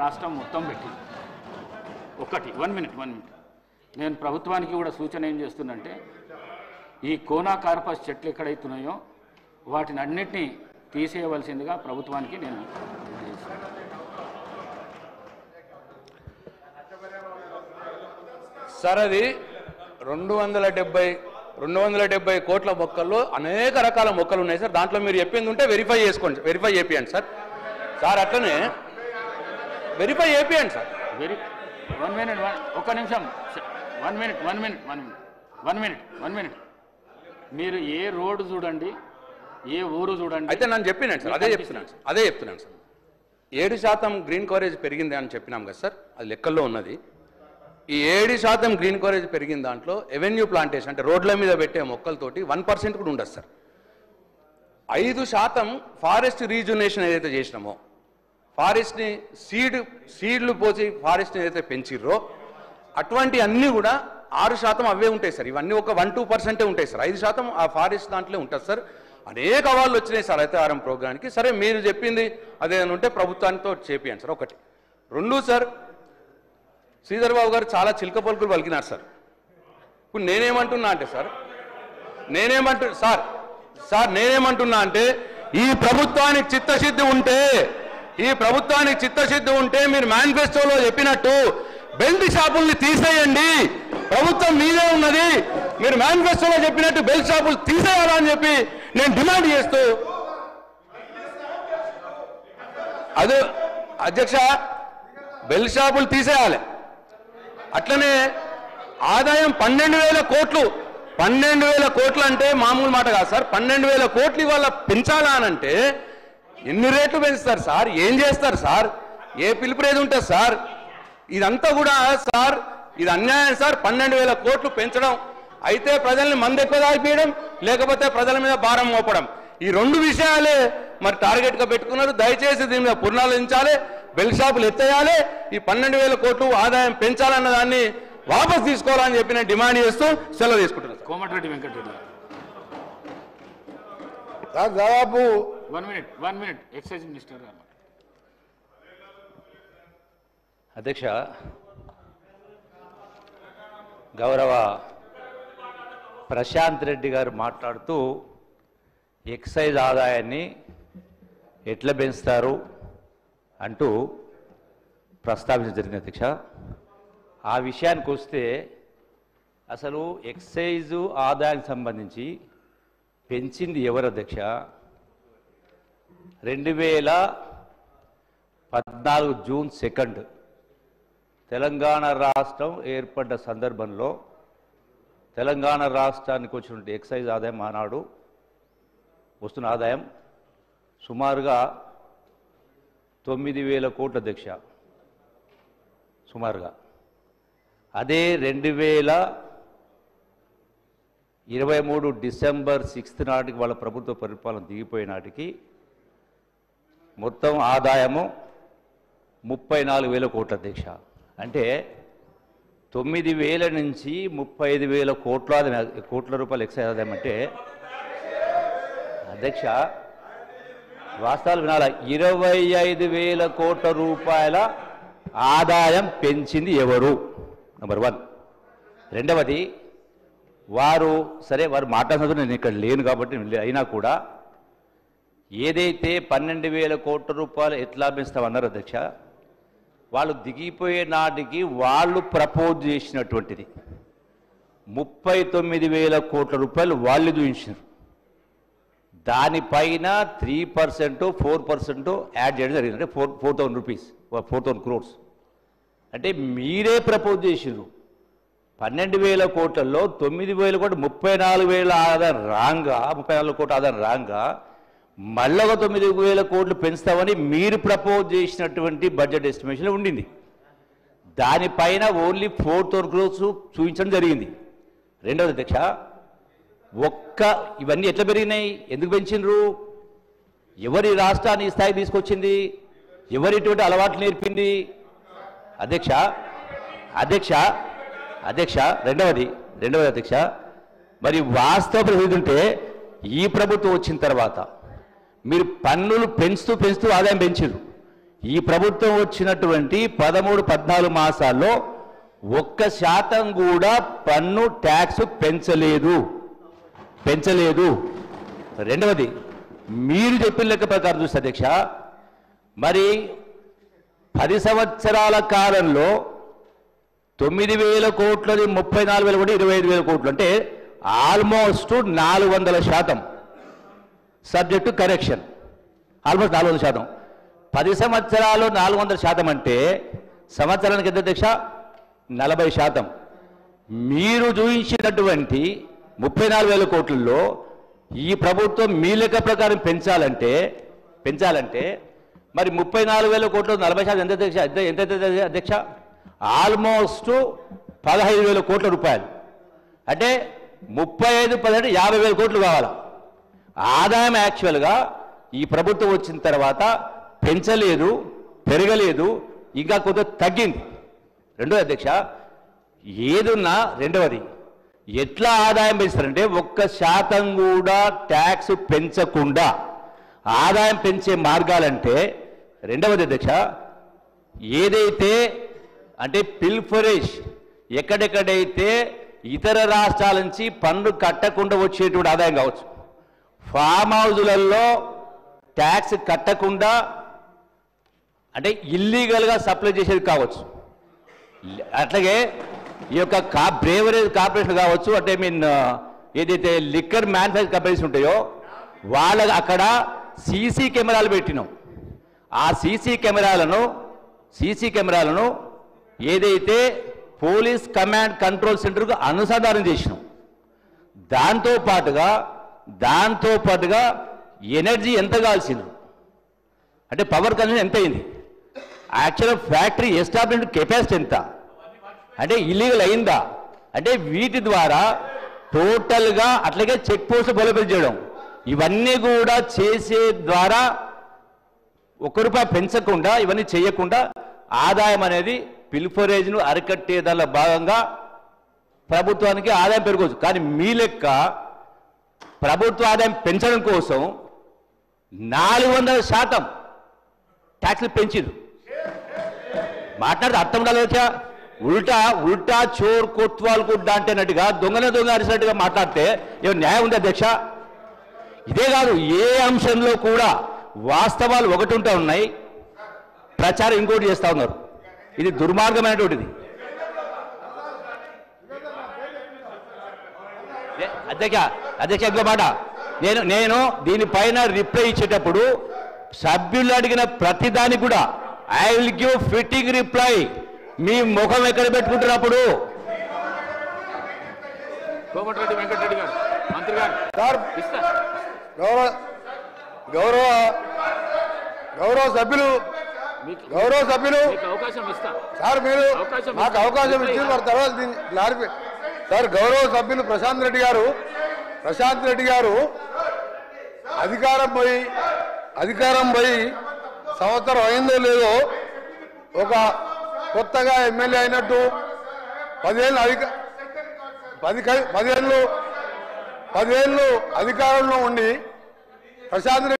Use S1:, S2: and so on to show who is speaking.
S1: రాష్ట్రం మొత్తం పెట్టి ఒకటి 1 మినిట్ నేను ప్రభుత్వానికి కూడా సూచన ఏం చేస్తున్నంటే ఈ కోనా కార్పస్ చెట్లు ఎక్కడైతున్నాయో వాటిని అన్నిటినీ తీసేయవలసిందిగా ప్రభుత్వానికి నేను
S2: సార్ అది 270 కోట్ల మొక్కల్లో అనేక రకాల మొక్కలు ఉన్నాయి సార్. దాంట్లో మీరు చెప్పింది ఉంటే వెరిఫై చేసుకోండి, వెరిఫై చేపియండి సార్. సార్ అట్లనే వెరిఫై చేపియండి సార్.
S1: 1 మినిట్ ఒక్క నిమిషం 1 మినిట్ మీరు ఏ రోడ్డు చూడండి, ఏ ఊరు చూడండి.
S2: అయితే నేను చెప్పినాను సార్, అదే చెప్తున్నాను సార్. 7% గ్రీన్ కవరేజ్ పెరిగింది అని చెప్పినాం కదా సార్, అది లెక్కల్లో ఉన్నది. ఈ 7% గ్రీన్ కవరేజ్ పెరిగిన దాంట్లో ఎవెన్యూ ప్లాంటేషన్ అంటే రోడ్ల మీద పెట్టే మొక్కలతోటి 1% కూడా ఉండదు సార్. 5% ఫారెస్ట్ రీజునేషన్ ఏదైతే చేసినామో, ఫారెస్ట్ని సీడ్లు పోసి ఫారెస్ట్ని ఏదైతే పెంచిర్రో అటువంటి అన్నీ కూడా 6% అవే ఉంటాయి సార్. ఇవన్నీ ఒక 1-2% ఉంటాయి సార్. 5% ఆ ఫారెస్ట్ దాంట్లో ఉంటుంది సార్. అనేక అవార్డులు వచ్చినాయి సార్ హరితహారం ప్రోగ్రామ్కి. సరే మీరు చెప్పింది అదేమైనా ఉంటే ప్రభుత్వానితో చేపియండి సార్. ఒకటి. 2 సార్, శ్రీధర్ బాబు గారు చాలా చిలక పలుకులు పలికినారు సార్. ఇప్పుడు నేనేమంటున్నా అంటే ఈ ప్రభుత్వానికి చిత్తశుద్ధి ఉంటే మీరు మేనిఫెస్టోలో చెప్పినట్టు బెల్ట్ షాపుల్ని తీసేయండి. ప్రభుత్వం మీదే ఉన్నది, మీరు మేనిఫెస్టోలో చెప్పినట్టు బెల్ట్ షాపులు తీసేయాలని చెప్పి నేను డిమాండ్ చేస్తూ, అదే అధ్యక్ష బెల్ట్ షాపులు తీసేయాలి. అట్లనే ఆదాయం 12,000 కోట్లు. 12,000 కోట్లు అంటే మామూలు మాట కాదు సార్. 12,000 కోట్లు ఇవాళ పెంచాలా అనంటే ఎన్ని రేట్లు పెంచుతారు సార్? ఏం చేస్తారు సార్? ఏ పిలుపురేది ఉంటుంది సార్? ఇదంతా కూడా సార్ ఇది అన్యాయం సార్. 12,000 కోట్లు పెంచడం అయితే ప్రజల్ని మందు ఎక్కువ తాగిపోయడం, లేకపోతే ప్రజల మీద భారం మోపడం, ఈ 2 విషయాలే మరి టార్గెట్గా పెట్టుకున్నారు. దయచేసి దీని మీద పునరాలోచించాలి, బెల్ట్ షాపులు ఎత్తేయాలి, ఈ 12,000 కోట్లు ఆదాయం పెంచాలన్న దాన్ని వాపస్ తీసుకోవాలని చెప్పి నేను డిమాండ్ చేస్తూ సెలవు తీసుకుంటున్నాను.
S1: కోమటిరెడ్డి వెంకటరెడ్డి
S3: దాదాపు
S1: 1 మినిట్ ఎక్సైజ్ మినిస్టర్ గారు.
S4: అధ్యక్ష, గౌరవ ప్రశాంత్ రెడ్డి గారు మాట్లాడుతూ ఎక్సైజ్ ఆదాయాన్ని ఎట్లా పెంచుతారు అంటూ ప్రస్తావించడం జరిగింది. అధ్యక్ష, ఆ విషయానికి వస్తే అసలు ఎక్సైజు ఆదాయానికి సంబంధించి పెంచింది ఎవరు అధ్యక్ష? 2014 జూన్ 2 తెలంగాణ రాష్ట్రం ఏర్పడ్డ సందర్భంలో తెలంగాణ రాష్ట్రానికి వచ్చినటువంటి ఎక్సైజ్ ఆదాయం ఆనాడు వస్తున్న ఆదాయం సుమారుగా 9,000 కోట్ల అధ్యక్ష. సుమారుగా అదే 2023 డిసెంబర్ 6 నాటికి వాళ్ళ ప్రభుత్వ పరిపాలన దిగిపోయే నాటికి మొత్తం ఆదాయము 34,000 కోట్ల అధ్యక్ష. అంటే 9,000 నుంచి 35,000 కోట్ల రూపాయలు ఎక్సైజ్ ఆదాయం అంటే అధ్యక్ష వాస్తవాలు వినాల. 25,000 కోట్ల రూపాయల ఆదాయం పెంచింది ఎవరు? నెంబర్ 1. రెండవది, వారు మాట్లాడుతున్నారు, నేను ఇక్కడ లేను కాబట్టి అయినా కూడా ఏదైతే 12,000 కోట్ల రూపాయలు ఎట్లా పెంచుతామన్నారు అధ్యక్ష, వాళ్ళు దిగిపోయే నాటికి వాళ్ళు ప్రపోజ్ చేసినటువంటిది 39,000 కోట్ల రూపాయలు వాళ్ళు చూపించారు. దానిపైన 3% 4% యాడ్ చేయడం జరిగింది. అంటే 4,000 రూపీస్, 4,000 crores. అంటే మీరే ప్రపోజ్ చేసిర్రు. 12,000 కోట్లలో 9,000 కోట్లు 34,000 ఆదాయం రాంగా, 34 కోట్ల ఆదాయం రాంగా మళ్ళీ 9,000 కోట్లు పెంచుతామని మీరు ప్రపోజ్ చేసినటువంటి బడ్జెట్ ఎస్టిమేషన్లో ఉండింది. దానిపైన ఓన్లీ 4,000 crores చూపించడం జరిగింది. రెండవది అధ్యక్ష, ఇవన్నీ ఎట్లా పెరిగినాయి? ఎందుకు పెంచినరు? ఎవరి రాష్ట్రాన్ని ఈ స్థాయికి తీసుకొచ్చింది? ఎవరి ఇటువంటి అలవాట్లు నేర్పింది? అధ్యక్ష రెండవది అధ్యక్ష, మరి వాస్తవ పరిస్థితి ఉంటే ఈ ప్రభుత్వం వచ్చిన తర్వాత మీరు పన్నులు పెంచుతూ ఆదాయం పెంచారు. ఈ ప్రభుత్వం వచ్చినటువంటి 13-14 మాసాల్లో 1% కూడా పన్ను ట్యాక్స్ పెంచలేదు. రెండవది, మీరు చెప్పిన లెక్క ప్రకారం చూస్తే అధ్యక్ష, మరి 10 సంవత్సరాల కాలంలో 9,000 కోట్లది 34,000 కోట్లు, 25,000 కోట్లు, అంటే ఆల్మోస్ట్ 400%, సబ్జెక్టు కరెక్షన్, ఆల్మోస్ట్ 400%. 10 సంవత్సరాలు 400% అంటే సంవత్సరానికి ఎంత అధ్యక్ష? 40%. మీరు చూపించినటువంటి 34,000 కోట్లలో ఈ ప్రభుత్వం మీ లెక్క ప్రకారం పెంచాలంటే మరి 34,000 కోట్లు 40% ఎంత అధ్యక్ష? ఎంత అధ్యక్ష? ఆల్మోస్ట్ 15,000 కోట్ల రూపాయలు. అంటే 35, 18, 50,000 కోట్లు కావాలి. ఆదాయం యాక్చువల్గా ఈ ప్రభుత్వం వచ్చిన తర్వాత పెంచలేదు, పెరగలేదు, ఇంకా కొంత తగ్గింది. రెండోది అధ్యక్ష, ఏదున్నా రెండవది ఎట్లా ఆదాయం పెంచుతారంటే 1% కూడా ట్యాక్స్ పెంచకుండా ఆదాయం పెంచే మార్గాలంటే, రెండవది అధ్యక్ష, ఏదైతే అంటే పిల్ఫరేజ్, ఎక్కడెక్కడైతే ఇతర రాష్ట్రాల నుంచి పన్ను కట్టకుండా వచ్చేటువంటి ఆదాయం కావచ్చు, ఫామ్ హౌజులలో ట్యాక్స్ కట్టకుండా అంటే ఇల్లీగల్గా సప్లై చేసేది కావచ్చు, అట్లాగే ఈ యొక్క బ్రేవరేజ్ కార్పొరేషన్ కావచ్చు, అంటే ఏదైతే లిక్కర్ మ్యానుఫ్యాక్చరింగ్ కంపెనీస్ ఉంటాయో వాళ్ళ అక్కడ సీసీ కెమెరాలు పెట్టినాం. ఆ సీసీ కెమెరాలను ఏదైతే పోలీస్ కమాండ్ కంట్రోల్ సెంటర్కు అనుసంధానం చేసినాం. దాంతో పాటుగా ఎనర్జీ ఎంత కాల్సింది, అంటే పవర్ కన్సంప్షన్ ఎంత అయింది, యాక్చువల్ ఫ్యాక్టరీ ఎస్టాబ్లిష్మెంట్ కెపాసిటీ ఎంత, అంటే ఇల్లీగల్ అయిందా, అంటే వీటి ద్వారా టోటల్గా అట్లాగే చెక్ పోస్ట్ బలోపేతం చేయడం, ఇవన్నీ కూడా చేసే ద్వారా ₹1 పెంచకుండా, ఇవన్నీ చేయకుండా ఆదాయం అనేది పిల్ఫరేజ్ను అరికట్టే దానిలో భాగంగా ప్రభుత్వానికి ఆదాయం పెరగవచ్చు. కానీ మీ లెక్క ప్రభుత్వ ఆదాయం పెంచడం కోసం 400% ట్యాక్స్లు పెంచింది. మాట్లాడితే అర్థం ఉండాలి. ఉల్టా చోర్ కొత్వాలు కూడా అంటేనట్టుగా దొంగ అరిసినట్టుగా మాట్లాడితే ఏమో న్యాయం ఉంది అధ్యక్ష? ఇదే కాదు, ఏ అంశంలో కూడా వాస్తవాలు ఒకటి ఉంటా ఉన్నాయి, ప్రచారం ఇంకోటి చేస్తూ ఉన్నారు. ఇది దుర్మార్గమైనటువంటిది. అధ్యక్ష ఇంకో మాట, నేను దీనిపైన రిప్లై ఇచ్చేటప్పుడు సభ్యులు అడిగిన ప్రతిదానికి కూడా I will give fitting reply. మీ ముఖం ఎక్కడ పెట్టుకుంటున్నప్పుడు
S1: కోమటిరెడ్డి వెంకటరెడ్డి గారు, మంత్రి గారు,
S3: గౌరవ సభ్యులు
S1: అవకాశం ఇస్తా
S3: సార్, మీరు నాకు అవకాశం ఇచ్చింది మరి తర్వాత దీన్ని క్లారిఫై. సార్, గౌరవ సభ్యులు ప్రశాంత్ రెడ్డి గారు అధికారం పోయి సంవత్సరం అయిందో లేదో ఒక కొత్తగా ఎమ్మెల్యే అయినట్టు 10 ఏళ్ళు అధికారంలో ఉండి ప్రశాంత్